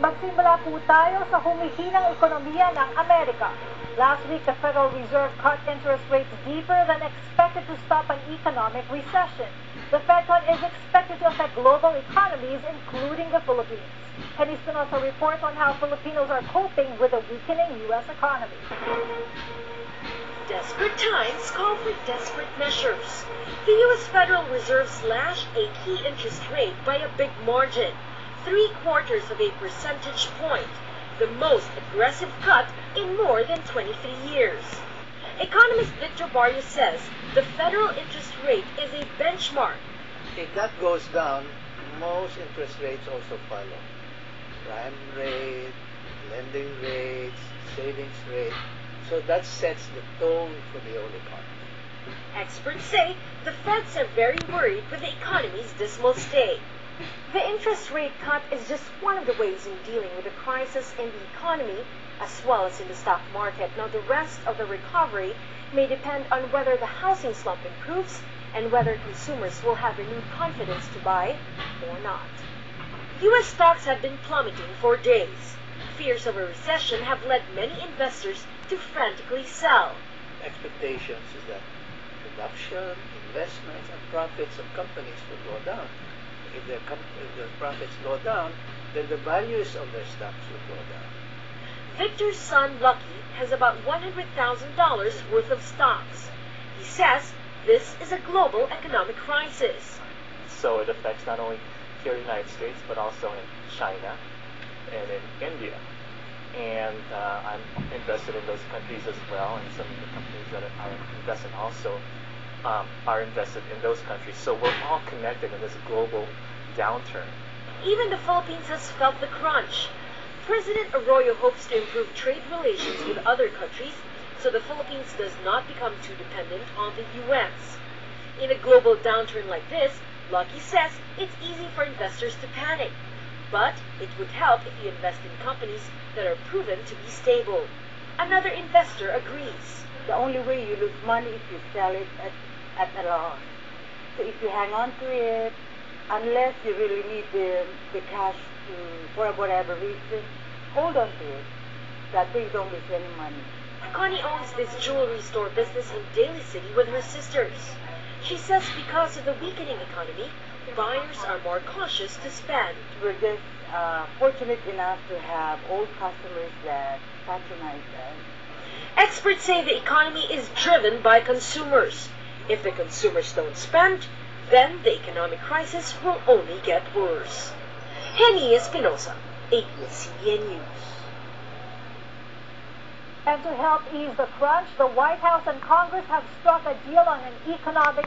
Magsimula po tayo sa humihinang ekonomiya ng Amerika. Last week, the Federal Reserve cut interest rates deeper than expected to stop an economic recession. The Fed cut is expected to affect global economies, including the Philippines. Penny Espinosa reports on how Filipinos are coping with the weakening U.S. economy. Desperate times call for desperate measures. The U.S. Federal Reserve slashed a key interest rate by a big margin, 0.75 of a percentage point, the most aggressive cut in more than 23 years. Economist Victor Barrios says the federal interest rate is a benchmark. If that goes down, most interest rates also follow. Prime rate, lending rates, savings rate. So that sets the tone for the whole economy. Experts say the Feds are very worried with the economy's dismal state. The interest rate cut is just one of the ways in dealing with the crisis in the economy as well as in the stock market. Now, the rest of the recovery may depend on whether the housing slump improves and whether consumers will have renewed confidence to buy or not. U.S. stocks have been plummeting for days. Fears of a recession have led many investors to frantically sell. Expectations is that production, investments, and profits of companies will go down. If their profits go down, then the values of their stocks will go down. Victor's son, Lucky, has about $100,000 worth of stocks. He says this is a global economic crisis. So it affects not only here in the United States, but also in China and in India. And I'm invested in those countries as well, and some of the companies that I invest in also are invested in those countries. So we're all connected in this global downturn. Even the Philippines has felt the crunch. President Arroyo hopes to improve trade relations with other countries so the Philippines does not become too dependent on the U.S. In a global downturn like this, Lucky says it's easy for investors to panic. But it would help if you invest in companies that are proven to be stable. Another investor agrees. The only way you lose money is you sell it at a loss. So if you hang on to it, unless you really need the cash for whatever reason, hold on to it. That way you don't lose any money. Connie owns this jewelry store business in Daly City with her sisters. She says because of the weakening economy, buyers are more cautious to spend. We're just fortunate enough to have old customers that patronize us. Experts say the economy is driven by consumers. If the consumers don't spend, then the economic crisis will only get worse. Penny Espinosa, ABS-CBN News. And to help ease the crunch, the White House and Congress have struck a deal on an economic